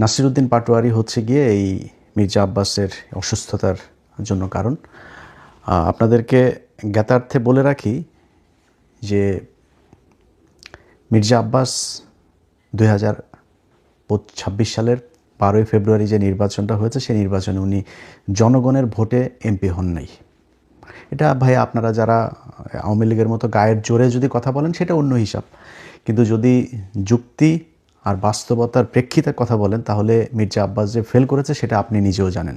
নাসিরউদ্দিন পাটোয়ারি হচ্ছে গিয়ে এই মির্জা আব্বাসের অসুস্থতার জন্য কারণ। আপনাদেরকে জ্ঞাতার্থে বলে রাখি যে মির্জা আব্বাস 2026 সালের 12ই ফেব্রুয়ারি যে নির্বাচনটা হয়েছে সেই নির্বাচনে উনি জনগণের ভোটে এমপি হন নাই। এটা ভাই আপনারা যারা আওয়ামী লীগের মতো গায়ের জোরে যদি কথা বলেন সেটা অন্য হিসাব, কিন্তু যদি যুক্তি আর বাস্তবতার প্রেক্ষিতে কথা বলেন তাহলে মির্জা আব্বাস যে ফেল করেছে সেটা আপনি নিজেও জানেন।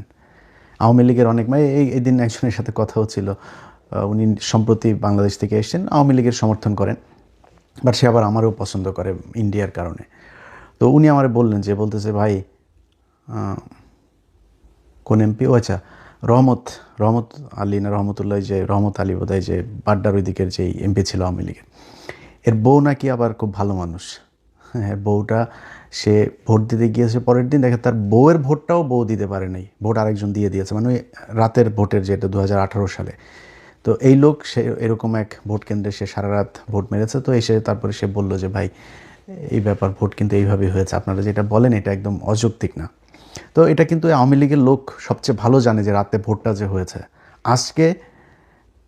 আওয়ামী লীগের অনেক এই দিন একজনের সাথে কথা হচ্ছিল, উনি সম্প্রতি বাংলাদেশ থেকে এসেছেন, আওয়ামী লীগের সমর্থন করেন, বাট সে আবার আমারও পছন্দ করে ইন্ডিয়ার কারণে। তো উনি আমার বললেন যে বলতেছে ভাই কোন এমপি, ও আচ্ছা রহমত রহমত আলী না রহমতুল্লাহ, যে রহমত আলী বোধহয়, যে বাড্ডার ওই দিকের যেই এমপি ছিল আওয়ামী লীগের, এর বউ নাকি আবার খুব ভালো মানুষ। হ্যাঁ, বউটা সে ভোট দিতে গিয়েছে, পরের দিন দেখে তার বউয়ের ভোটটাও বউ দিতে পারে নাই, ভোট আরেকজন দিয়ে দিয়েছে, মানে ওই রাতের ভোটের, যেটা 2018 সালে। তো এই লোক সে এরকম এক ভোট কেন্দ্রে সে সারা রাত ভোট মেরেছে। তো এসে তারপরে সে বলল যে ভাই এই ব্যাপার, ভোট কিন্তু এইভাবেই হয়েছে, আপনারা যেটা বলেন এটা একদম অযৌক্তিক না। তো এটা কিন্তু আওয়ামী লীগের লোক সবচেয়ে ভালো জানে যে রাতে ভোটটা যে হয়েছে। আজকে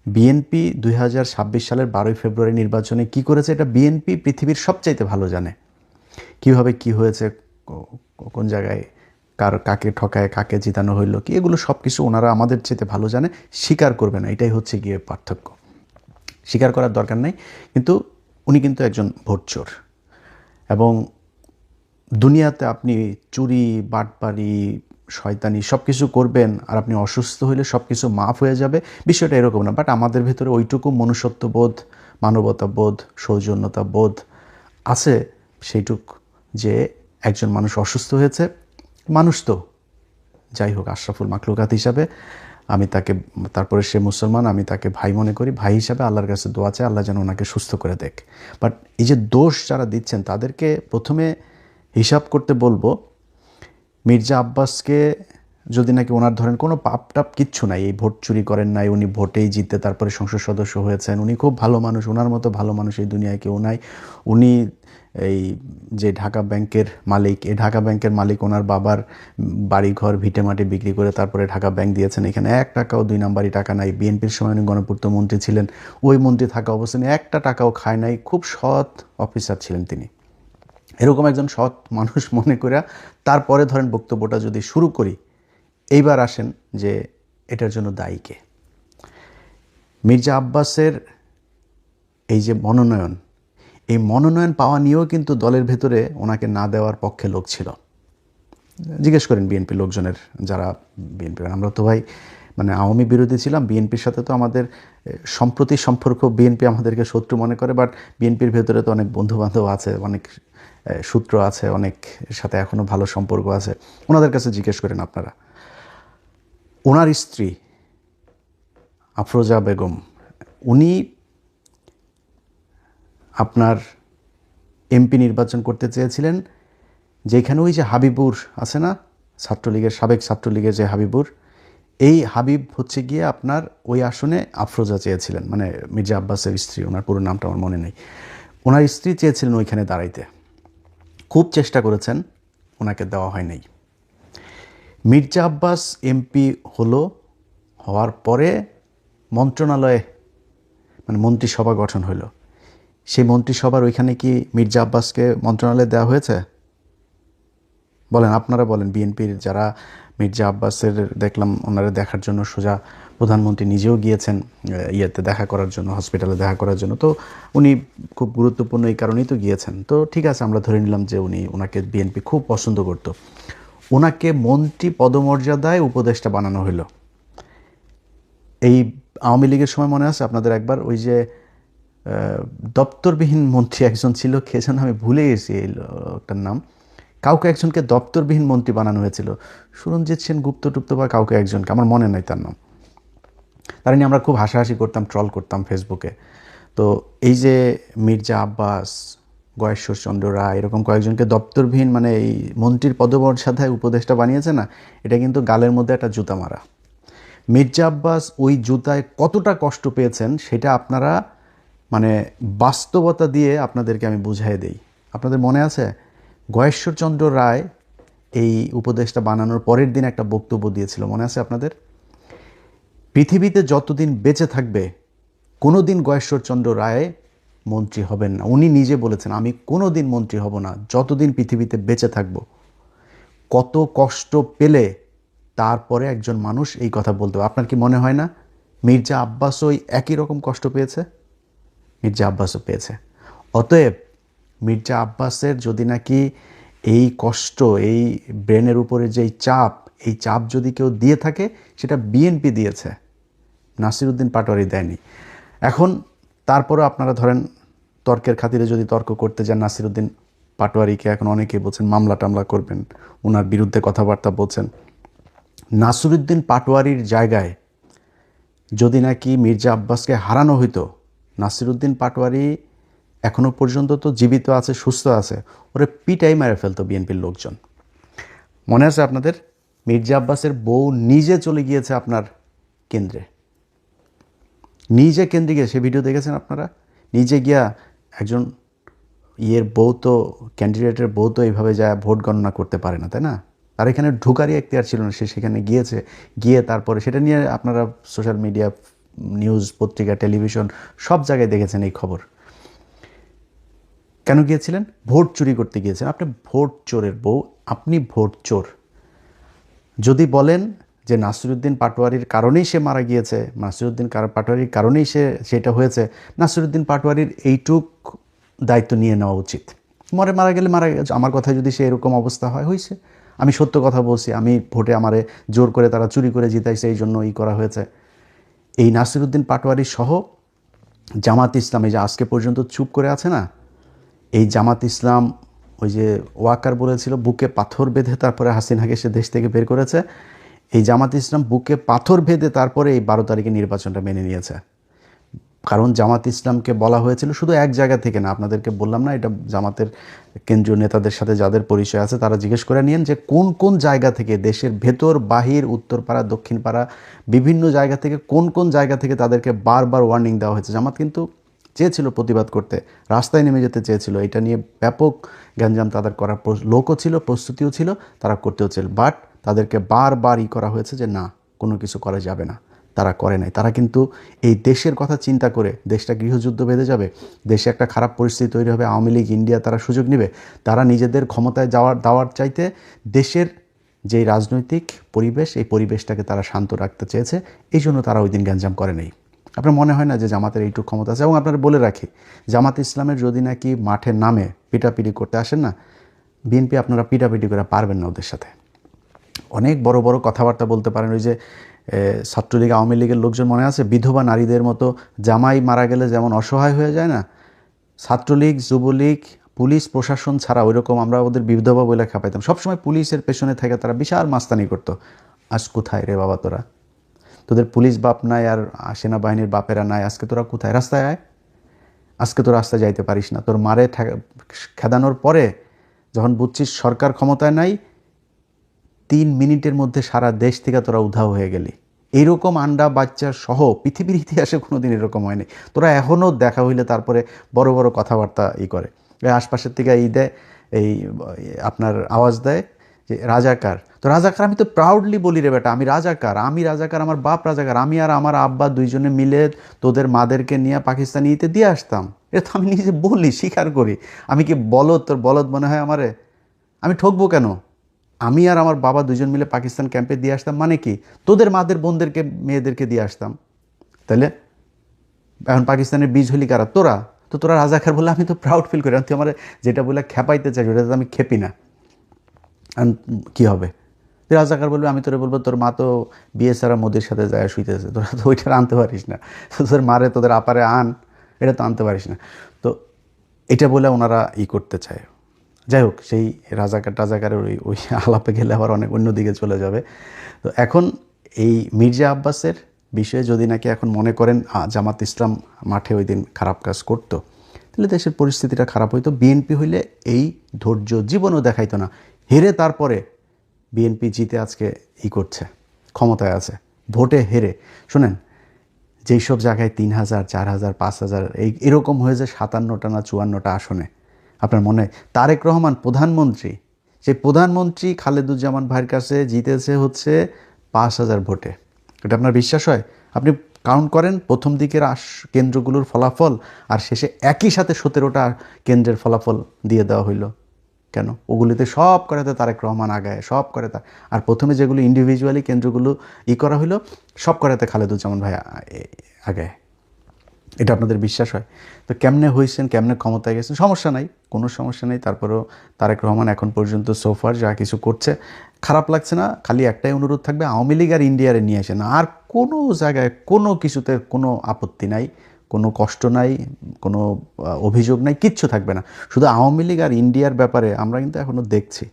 বিএনপি 2026 সালের 12ই ফেব্রুয়ারি নির্বাচনে কি করেছে এটা বিএনপি পৃথিবীর সবচাইতে ভালো জানে। কিভাবে কি হয়েছে, কোন জায়গায় কাকে ঠকায় কাকে জিতানো হইলো কি, এগুলো সব কিছু ওনারা আমাদের চেয়ে ভালো জানে, স্বীকার করবে না, এটাই হচ্ছে গিয়ে পার্থক্য। স্বীকার করার দরকার নেই, কিন্তু উনি কিন্তু একজন ভোটচোর। এবং দুনিয়াতে আপনি চুরি বাটপারি শয়তানি সব কিছু করবেন আর আপনি অসুস্থ হইলে সব কিছু মাফ হয়ে যাবে, বিষয়টা এরকম না। বাট আমাদের ভেতরে ওইটুকু মনুষ্যত্ববোধ, মানবতাবোধ, সৌজন্যতাবোধ আছে সেইটুক, যে একজন মানুষ অসুস্থ হয়েছে, মানুষ তো যাই হোক আশরাফুল মাখলুকাত হিসাবে আমি তাকে, তারপরে সে মুসলমান, আমি তাকে ভাই মনে করি, ভাই হিসাবে আল্লাহর কাছে দোয়া চাই আল্লাহ যেন ওনাকে সুস্থ করে দেখ। বাট এই যে দোষ যারা দিচ্ছেন তাদেরকে প্রথমে হিসাব করতে বলবো, মির্জা আব্বাসকে যদি নাকি ওনার ধরেন কোনো পাপ টাপ কিচ্ছু নাই, এই ভোট চুরি করেন নাই, উনি ভোটেই জিততে তারপরে সংসদ সদস্য হয়েছেন, উনি খুব ভালো মানুষ, ওনার মতো ভালো মানুষ এই দুনিয়ায় কেউ নাই। উনি এই যে ঢাকা ব্যাংকের মালিক, এই ঢাকা ব্যাংকের মালিক ওনার বাবার বাড়িঘর ভিটেমাটি বিক্রি করে তারপরে ঢাকা ব্যাংক দিয়েছেন, এখানে 1 টাকাও 2 নাম্বারি টাকা নাই। বিএনপির সময় উনি গণপূর্ত মন্ত্রী ছিলেন, ওই মন্ত্রী থাকা অবস্থানে 1টা টাকাও খায় নাই, খুব সৎ অফিসার ছিলেন তিনি। এরকম একজন সৎ মানুষ মনে করে তারপরে ধরেন বক্তব্যটা যদি শুরু করি, এইবার আসেন যে এটার জন্য দায়ী কে। মির্জা আব্বাসের এই যে মনোনয়ন, এই মনোনয়ন পাওয়া নিয়েও কিন্তু দলের ভেতরে ওনাকে না দেওয়ার পক্ষে লোক ছিল। জিজ্ঞেস করেন বিএনপি লোকজনের, যারা বিএনপি, আমরা তো ভাই মানে আওয়ামী বিরোধী ছিলাম, বিএনপির সাথে তো আমাদের সম্প্রতি সম্পর্ক, বিএনপি আমাদেরকে শত্রু মনে করে, বাট বিএনপির ভেতরে তো অনেক বন্ধুবান্ধব আছে, অনেক সূত্র আছে, অনেক সাথে এখনও ভালো সম্পর্ক আছে। ওনাদের কাছে জিজ্ঞেস করেন আপনারা। ওনার স্ত্রী আফরোজা বেগম, উনি আপনার এমপি নির্বাচন করতে চেয়েছিলেন, যেখানে ওই যে হাবিবুর আছে না, ছাত্রলীগের সাবেক ছাত্রলীগের যে হাবিবুর, এই হাবিব হচ্ছে গিয়ে আপনার ওই আসনে আফরোজা চেয়েছিলেন, মানে মির্জা আব্বাসের স্ত্রী, ওনার পুরো নামটা আমার মনে নেই। ওনার স্ত্রী চেয়েছিলেন ওইখানে দাঁড়াইতে, খুব চেষ্টা করেছেন, ওনাকে দেওয়া হয় নাই। মির্জা আব্বাস এমপি হওয়ার পরে মন্ত্রণালয়ে মানে মন্ত্রিসভা গঠন হলো, সেই মন্ত্রিসভার ওইখানে কি মির্জা আব্বাসকে মন্ত্রণালয়ে দেওয়া হয়েছে? বলেন, আপনারা বলেন। বিএনপির যারা মির্জা আব্বাসের দেখলাম ওনারা দেখার জন্য সোজা প্রধানমন্ত্রী নিজেও গিয়েছেন ইয়েতে দেখা করার জন্য, হসপিটালে দেখা করার জন্য। তো উনি খুব গুরুত্বপূর্ণ এই কারণেই তো গিয়েছেন। তো ঠিক আছে, আমরা ধরে নিলাম যে ওনাকে বিএনপি খুব পছন্দ করত। ওনাকে মন্ত্রী পদমর্যাদায় উপদেষ্টা বানানো হলো। এই আওয়ামী লীগের সময় মনে আছে আপনাদের একবার, ওই যে দপ্তরবিহীন মন্ত্রী একজন ছিল, কে যেন আমি ভুলে গেছি এই লোকটার নাম, কাউকে একজনকে দপ্তরবিহীন মন্ত্রী বানানো হয়েছিল, সুরঞ্জিত সেন গুপ্ত টুপ্ত বা কাউকে একজনকে, আমার মনে নাই তার নাম। তার নিয়ে আমরা খুব হাসাহাসি করতাম, ট্রল করতাম ফেসবুকে। তো এই যে মির্জা আব্বাস, গয়েশ্বরচন্দ্র রায়, এরকম কয়েকজনকে দপ্তরবিহীন মানে এই মন্ত্রীর পদমর্যাদায় উপদেষ্টা বানিয়েছে না, এটা কিন্তু গালের মধ্যে একটা জুতা মারা। মির্জা আব্বাস ওই জুতায় কতটা কষ্ট পেয়েছেন সেটা আপনারা মানে বাস্তবতা দিয়ে আপনাদেরকে আমি বুঝাই দেই। আপনাদের মনে আছে গয়েশ্বরচন্দ্র রায় এই উপদেশটা বানানোর পরের দিন একটা বক্তব্য দিয়েছিল, মনে আছে আপনাদের? পৃথিবীতে যতদিন বেঁচে থাকবে কোনো দিন গয়েশ্বরচন্দ্র রায় মন্ত্রী হবেন না। উনি নিজে বলেছেন, আমি কোনো দিন মন্ত্রী হব না যতদিন পৃথিবীতে বেঁচে থাকব। কত কষ্ট পেলে তারপরে একজন মানুষ এই কথা বলতে হবে। আপনার কি মনে হয় না মির্জা আব্বাসও একই রকম কষ্ট পেয়েছে? মির্জা আব্বাসও পেয়েছে। অতএব মির্জা আব্বাসের যদি নাকি এই কষ্ট, এই ব্রেনের উপরে যেই চাপ, এই চাপ যদি কেউ দিয়ে থাকে সেটা বিএনপি দিয়েছে, নাসিরউদ্দিন পাটোয়ারি দেয়নি। এখন তারপরেও আপনারা ধরেন তর্কের খাতিরে যদি তর্ক করতে যান, নাসিরউদ্দিন পাটোয়ারিকে এখন অনেকেই বলছেন মামলা টামলা করবেন, ওনার বিরুদ্ধে কথাবার্তা বলছেন। নাসিরউদ্দিন পাটোয়ারির জায়গায় যদি নাকি মির্জা আব্বাসকে হারানো হইতো, নাসিরউদ্দিন পাটোয়ারি এখনও পর্যন্ত তো জীবিত আছে, সুস্থ আছে, ওরে পিটাই মেরে ফেলতো বিএনপির লোকজন। মনে আছে আপনাদের? মির্জা আব্বাসের বউ নিজে চলে গিয়েছে আপনার কেন্দ্রে, নিজে কেন্দ্রে গিয়ে, সে ভিডিও দেখেছেন আপনারা? নিজে গিয়া একজন বউ তো, ক্যান্ডিডেটের বউ তো এইভাবে যায় ভোট গণনা করতে পারে না, তাই না? আর এখানে ঢুকারই এখতিয়ার ছিল না, সে সেখানে গিয়েছে, গিয়ে তারপরে সেটা নিয়ে আপনারা সোশ্যাল মিডিয়া, নিউজ, পত্রিকা, টেলিভিশন সব জায়গায় দেখেছেন এই খবর। কেন গিয়েছিলেন? ভোট চুরি করতে গিয়েছেন। আপনি ভোট চোরের বউ, আপনি ভোট চোর। যদি বলেন যে নাসিরউদ্দিন পাটোয়ারির কারণেই সে মারা গিয়েছে, নাসিরউদ্দিন পাটোয়ারির কারণেই সেটা হয়েছে, নাসিরউদ্দিন পাটোয়ারির এইটুক দায়িত্ব নিয়ে নেওয়া উচিত। মারা গেলে মারা গেছে, আমার কথায় যদি সে এরকম অবস্থা হয়েছে, আমি সত্য কথা বলছি, আমি ভোটে আমারে জোর করে তারা চুরি করে জিতাইছে, এই জন্য করা হয়েছে। এই নাসিরউদ্দিন পাটোয়ারি সহ জামাত ইসলাম, এই যে আজকে পর্যন্ত চুপ করে আছে না, এই জামাত ইসলাম, ওই যে ওয়াকার বলেছিল বুকে পাথর বেঁধে তারপরে হাসিনাকে সে দেশ থেকে বের করেছে, এই জামাত ইসলাম বুকে পাথর বেঁধে তারপরে এই 12 তারিখে নির্বাচনটা মেনে নিয়েছে। কারণ জামাত ইসলামকে বলা হয়েছিল, শুধু এক জায়গা থেকে না, আপনাদেরকে বললাম না, এটা জামাতের কেন্দ্রীয় নেতাদের সাথে যাদের পরিচয় আছে তারা জিজ্ঞেস করে নিয়েন যে কোন কোন জায়গা থেকে, দেশের ভেতর বাহির, উত্তরপাড়া দক্ষিণপাড়া বিভিন্ন জায়গা থেকে, কোন কোন জায়গা থেকে তাদেরকে বারবার ওয়ার্নিং দেওয়া হয়েছে। জামাত কিন্তু চেয়েছিল প্রতিবাদ করতে, রাস্তায় নেমে যেতে চেয়েছিল, এটা নিয়ে ব্যাপক গ্যাঞ্জাম তাদের করার লোকও ছিল, প্রস্তুতিও ছিল, তারা করতেও ছিল, বাট তাদেরকে বারবার করা হয়েছে যে না, কোনো কিছু করা যাবে না। তারা করে নাই। তারা কিন্তু এই দেশের কথা চিন্তা করে, দেশটা গৃহযুদ্ধ বেঁধে যাবে, দেশে একটা খারাপ পরিস্থিতি তৈরি হবে, আওয়ামী লীগ, ইন্ডিয়া তারা সুযোগ নেবে, তারা নিজেদের ক্ষমতায় দাওয়ার চাইতে দেশের যেই রাজনৈতিক পরিবেশ, এই পরিবেশটাকে তারা শান্ত রাখতে চেয়েছে, এই জন্য তারা ওই দিন গ্যাঞ্জাম করে নেই। আপনার মনে হয় না যে জামাতের এইটুকু ক্ষমতা আছে? এবং আপনারা বলে রাখি, জামাত ইসলামের যদি নাকি মাঠে নামে পিটাপিটি করতে আসেন না, বিএনপি আপনারা পিটাপিটি করে পারবেন না ওদের সাথে। অনেক বড় বড় কথাবার্তা বলতে পারেন। ওই যে ছাত্রলীগ, আওয়ামী লীগের লোকজন মনে আছে, বিধবা নারীদের মতো জামাই মারা গেলে যেমন অসহায় হয়ে যায় না, ছাত্রলীগ, যুবলীগ, পুলিশ প্রশাসন ছাড়া ওইরকম আমরা ওদের বিধবা বলে খেপাইতাম। সবসময় পুলিশের পেছনে থেকে তারা বিশাল মাস্তানি করতো। আজ কোথায় রে বাবা তোরা? তোদের পুলিশ বাপ নাই, আর সেনাবাহিনীর বাপেরা নাই, আজকে তোরা কোথায়? রাস্তায় আয়। আজকে তো রাস্তায় যাইতে পারিস না, তোর মারে খেদানোর পরে যখন বুঝছিস সরকার ক্ষমতায় নাই, 3 মিনিটের মধ্যে সারা দেশ থেকে তোরা উধাও হয়ে গেলি। এইরকম আন্ডা বাচ্চা সহ পৃথিবীর ইতিহাসে কোনোদিন এরকম হয়নি। তোরা এখনও দেখা হইলে তারপরে বড় বড় কথাবার্তা করে, আশপাশের থেকে দেয়, এই আপনার আওয়াজ দেয় যে রাজাকার। তো রাজাকার, আমি তো প্রাউডলি বলি রে বেটা, আমি রাজাকার, আমার বাপ রাজাকার, আমি আর আমার আব্বা দুইজনে মিলে তোদের মাদেরকে নিয়ে পাকিস্তানিতে দিয়ে আসতাম। এটা তো আমি নিজে বলি, স্বীকার করি। আমি কি বলদ? তোর বলদ মনে হয় আমারে? আমি ঠকবো কেন? আমি আর আমার বাবা দুজন মিলে পাকিস্তান ক্যাম্পে দিয়ে আসতাম, মানে কি তোদের মাদের বোনদেরকে, মেয়েদেরকে দিয়ে আসতাম। তাহলে এখন পাকিস্তানের বীজ হলি কারা? তোরা। তো তোরা রাজাকার বলে আমি তো প্রাউড ফিল করি। তুই আমার যেটা বলে খেপাইতে চাই, ওটা তো আমি খেপি না। কী হবে? তুই রাজাকার বলবি, আমি তোরে বলবো তোর মা তো বিয়ে ছাড়া মোদির সাথে যায় শুইতেছে, তোরা তো ওইটা আনতে পারিস না। তোদের মারে, তোদের আপারে আন, এটা তো আনতে পারিস না। তো এটা বলে ওনারা করতে চায়। যাই হোক, সেই রাজাকারের ওই আলাপে গেলে আবার অনেক অন্যদিকে চলে যাবে। তো এখন এই মির্জা আব্বাসের বিষয়ে যদি নাকি এখন মনে করেন জামাত ইসলাম মাঠে ওই দিন খারাপ কাজ করতো, তাহলে দেশের পরিস্থিতিটা খারাপ হইতো। বিএনপি হইলে এই ধৈর্য জীবনও দেখাইতো না। হেরে তারপরে বিএনপি জিতে আজকে করছে, ক্ষমতায় আছে, ভোটে হেরে। শোনেন, যেই সব জায়গায় 3000, 4000, 5000 এরকম হয়েছে 57টা না 54টা আসনে। আপনার মনে, তারেক রহমান প্রধানমন্ত্রী, সেই প্রধানমন্ত্রী খালেদুজ্জামান ভাইয়ের কাছে জিতেছে হচ্ছে 5,000 ভোটে। এটা আপনার বিশ্বাস হয়? আপনি কাউন্ট করেন প্রথম দিকের কেন্দ্রগুলোর ফলাফল আর শেষে একই সাথে 17টা কেন্দ্রের ফলাফল দিয়ে দেওয়া হইল কেন? ওগুলিতে সব করাতে তারেক রহমান আগায়, সব করে তার। আর প্রথমে যেগুলো ইন্ডিভিজুয়ালি কেন্দ্রগুলো করা হইলো সব করাতে খালেদুজ্জামান ভাই আগায়। এটা আপনাদের বিশ্বাস হয়? তো কেমনে হয়েছেন, কেমনে ক্ষমতায় গেছেন, সমস্যা নাই, কোনো সমস্যা নেই। তারপরেও তারেক রহমান এখন পর্যন্ত সোফার যা কিছু করছে খারাপ লাগছে না। খালি একটাই অনুরোধ থাকবে, আওয়ামী লীগ আর ইন্ডিয়ারে নিয়ে আসেন। আর কোনো জায়গায় কোনো কিছুতে কোনো আপত্তি নাই, কোনো কষ্ট নাই, কোনো অভিযোগ নাই, কিচ্ছু থাকবে না। শুধু আওয়ামী লীগ আর ইন্ডিয়ার ব্যাপারে আমরা কিন্তু এখনও দেখছি।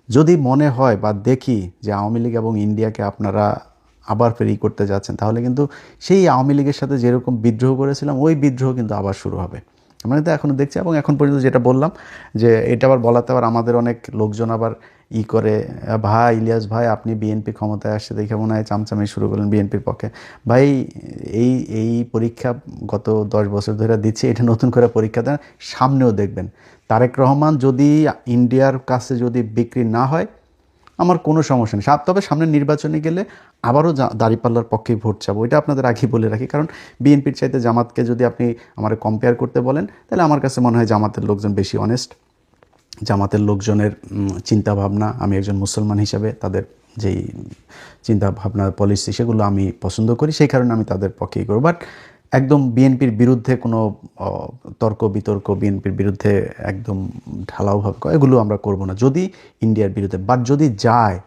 যদি মনে হয় বা দেখি যে আওয়ামী লীগ এবং ইন্ডিয়াকে আপনারা আবার ফেরি করতে যাচ্ছেন, তাহলে কিন্তু সেই আওয়ামী লীগের সাথে যেরকম বিদ্রোহ করেছিলাম ওই বিদ্রোহ কিন্তু আবার শুরু হবে। আমরা তো এখনও দেখছি। এবং এখন পর্যন্ত যেটা বললাম যে এটা আবার বলাতে আবার আমাদের অনেক লোকজন আবার করে, ভাই ইলিয়াস ভাই আপনি বিএনপি ক্ষমতায় আসছে দেখে মনে হয় চামচামি শুরু করলেন বিএনপির পক্ষে। ভাই এই এই পরীক্ষা গত 10 বছর ধরে দিচ্ছি, এটা নতুন করে পরীক্ষা দেন, সামনেও দেখবেন। তারেক রহমান যদি ইন্ডিয়ার কাছে যদি বিক্রি না হয় আমার কোনো সমস্যা নেই। তবে সামনে নির্বাচনে গেলে আবারও দাঁড়িপাল্লার পক্ষেই ভোট চাবো, এটা আপনাদের আগেই বলে রাখি। কারণ বিএনপির চাইতে জামাতকে যদি আপনি আমার কম্পেয়ার করতে বলেন, তাহলে আমার কাছে মনে হয় জামাতের লোকজন বেশি অনেস্ট। জামাতের লোকজনের চিন্তাভাবনা, আমি একজন মুসলমান হিসাবে তাদের যেই চিন্তাভাবনা পলিসি সেগুলো আমি পছন্দ করি, সেই কারণে আমি তাদের পক্ষেই করব। বাট একদম বিএনপির বিরুদ্ধে কোনো তর্ক বিতর্ক, বিএনপির বিরুদ্ধে একদম ঢালাওভাবে এগুলো আমরা করব না যদি ইন্ডিয়ার বিরুদ্ধে। বাট যদি যায়,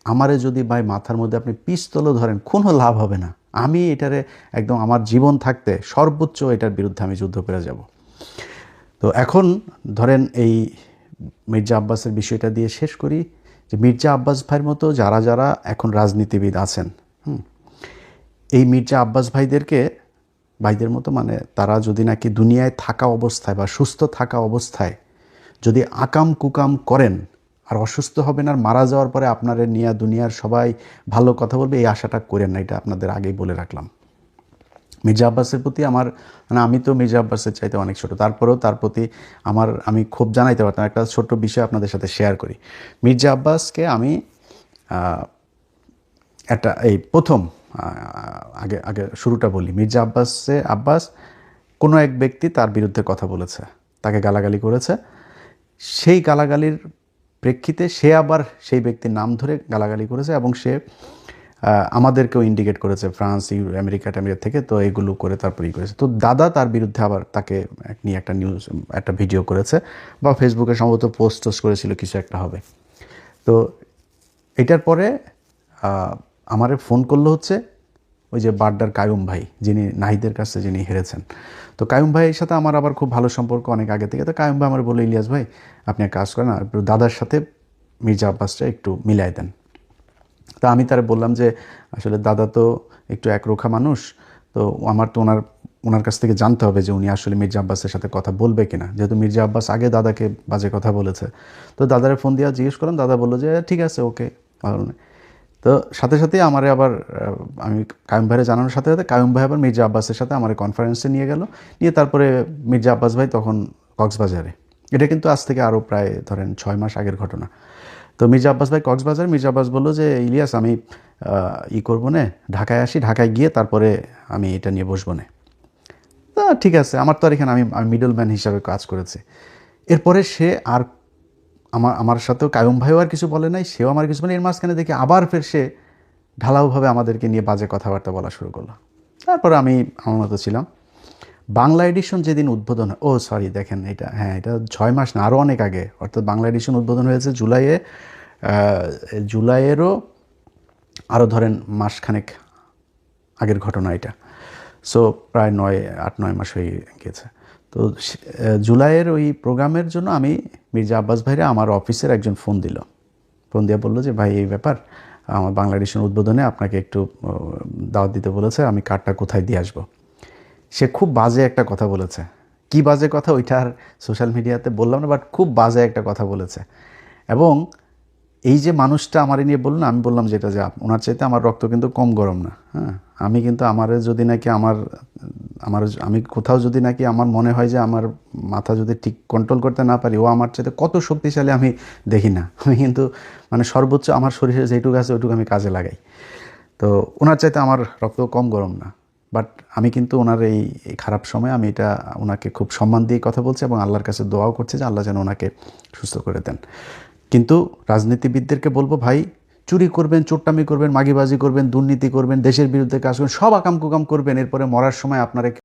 আমারে যদি ভাই মাথার মধ্যে আপনি পিস্তলও ধরেন, কোনো লাভ হবে না। আমি এটারে একদম আমার জীবন থাকতে সর্বোচ্চ এটার বিরুদ্ধে আমি যুদ্ধ করে যাব। তো এখন ধরেন এই মির্জা আব্বাসের বিষয়টা দিয়ে শেষ করি, যে মির্জা আব্বাস ভাইয়ের মতো যারা যারা এখন রাজনীতিবিদ আছেন, এই মির্জা আব্বাস ভাইদের মতো মানে তারা যদি নাকি দুনিয়ায় থাকা অবস্থায় বা সুস্থ থাকা অবস্থায় যদি আকাম কুকাম করেন আর অসুস্থ হবেন আর মারা যাওয়ার পরে আপনাদের নিয়ে দুনিয়ার সবাই ভালো কথা বলবে, এই আশাটা করেন না। এটা আপনাদের আগেই বলে রাখলাম। মির্জা আব্বাসের প্রতি আমার মানে আমি তো মির্জা আব্বাসের চাইতে অনেক ছোটো, তারপরেও তার প্রতি আমি খুব জানাইতে পারতাম। একটা ছোট্ট বিষয় আপনাদের সাথে শেয়ার করি। মির্জা আব্বাসকে আমি একটা এই প্রথম আগে আগে শুরুটা বলি। মির্জা আব্বাস কোনো এক ব্যক্তি তার বিরুদ্ধে কথা বলেছে, তাকে গালাগালি করেছে। সেই গালাগালির প্রেক্ষিতে সে আবার সেই ব্যক্তির নাম ধরে গালাগালি করেছে এবং সে আমাদেরকেও ইন্ডিকেট করেছে ফ্রান্স, আমেরিকা থেকে। তো এগুলো করে তারপরেই করেছে। তো দাদা তার বিরুদ্ধে আবার তাকে নিয়ে একটা একটা ভিডিও করেছে বা ফেসবুকে সম্ভবত পোস্ট করেছিল, কিছু একটা হবে। তো এটার পরে আমারে ফোন করলো হচ্ছে ওই যে বাড্ডার কায়ুম ভাই, যিনি নাহিদের কাছে যিনি হেরেছেন। তো কায়ুম ভাইয়ের সাথে আমার আবার খুব ভালো সম্পর্ক অনেক আগে থেকে। তো কায়ুম ভাই আমার বললো, ইলিয়াস ভাই আপনি এক কাজ করেন, একটু দাদার সাথে মির্জা আব্বাসটা একটু মিলাই দেন। তা আমি তারা বললাম যে আসলে দাদা তো একটু একরোখা মানুষ, তো আমার তো ওনার কাছ থেকে জানতে হবে যে উনি আসলে মির্জা আব্বাসের সাথে কথা বলবে কিনা, যেহেতু মির্জা আব্বাস আগে দাদাকে বাজে কথা বলেছে। তো দাদারে ফোন দিয়ে জিজ্ঞেস করলাম, দাদা বললো যে ঠিক আছে, ওকে, ভালো নেই। তো সাথে সাথেই আমারে আবার আমি কায়ুম ভাইয়ের জানানোর সাথে সাথে কায়ুম ভাই আবার মির্জা আব্বাসের সাথে আমার কনফারেন্সে নিয়ে গেল, নিয়ে তারপরে মির্জা আব্বাস ভাই তখন কক্সবাজারে। এটা কিন্তু আজ থেকে আরও প্রায় ধরেন 6 মাস আগের ঘটনা। তো মির্জা আব্বাস ভাই কক্সবাজার, মির্জা আব্বাস বললো যে ইলিয়াস আমি করবো না, ঢাকায় আসি, ঢাকায় গিয়ে তারপরে আমি এটা নিয়ে বসবো না। তা ঠিক আছে, আমার তো আর এখানে আমি মিডল ম্যান হিসাবে কাজ করেছি। এরপরে সে আর আমার সাথেও কায়ুম ভাইও আর কিছু বলে নাই, সেও আমার কিছু বলে। এর মাঝখানে দেখি আবার ফের সে ঢালাওভাবে আমাদেরকে নিয়ে বাজে কথাবার্তা বলা শুরু করলো। তারপরে আমি আমার মতো ছিলাম। বাংলা এডিশন যেদিন উদ্বোধন হয়, সরি দেখেন এটা, হ্যাঁ এটা 6 মাস না, আরও অনেক আগে, অর্থাৎ বাংলা এডিশন উদ্বোধন হয়েছে জুলাইয়েরও আরও ধরেন মাসখানেক আগের ঘটনা এটা। সো প্রায় 8-9 মাস হয়ে গেছে। তো জুলাইয়ের ওই প্রোগ্রামের জন্য আমি মির্জা আব্বাস ভাইরা আমার অফিসের একজন ফোন দিয়ে বললো যে ভাই এই ব্যাপার, আমার বাংলা এডিশন উদ্বোধনে আপনাকে একটু দাওয়াত দিতে বলেছে, আমি কার্ডটা কোথায় দিয়ে আসবো। সে খুব বাজে একটা কথা বলেছে। কি বাজে কথা ওইটা আর সোশ্যাল মিডিয়াতে বললাম না, বাট খুব বাজে একটা কথা বলেছে। এবং এই যে মানুষটা আমার নিয়ে বললো, আমি বললাম যেটা যে ওনার চাইতে আমার রক্ত কিন্তু কম গরম না। হ্যাঁ, আমি কিন্তু আমারে যদি নাকি আমি কোথাও যদি নাকি আমার মনে হয় যে আমার মাথা যদি ঠিক কন্ট্রোল করতে না পারি, ও আমার চাইতে কত শক্তিশালী আমি দেখি না। আমি কিন্তু মানে সর্বোচ্চ আমার শরীরে যেটুকু আছে ওইটুকু আমি কাজে লাগাই। তো ওনার চাইতে আমার রক্ত কম গরম না। বাট আমি কিন্তু ওনার এই খারাপ সময় আমি এটা ওনাকে খুব সম্মান দিয়ে কথা বলছি এবং আল্লাহর কাছে দোয়াও করছি যে আল্লাহ যেন ওনাকে সুস্থ করে দেন। কিন্তু রাজনীতিবিদদেরকে বলবো, ভাই, চুরি করবেন, চোট্টামি করবেন, মাগিবাজি করবেন, দুর্নীতি করবেন, দেশের বিরুদ্ধে কাজ করবেন, সব আকাম কুকাম করবেন, এরপরে মরার সময় আপনারা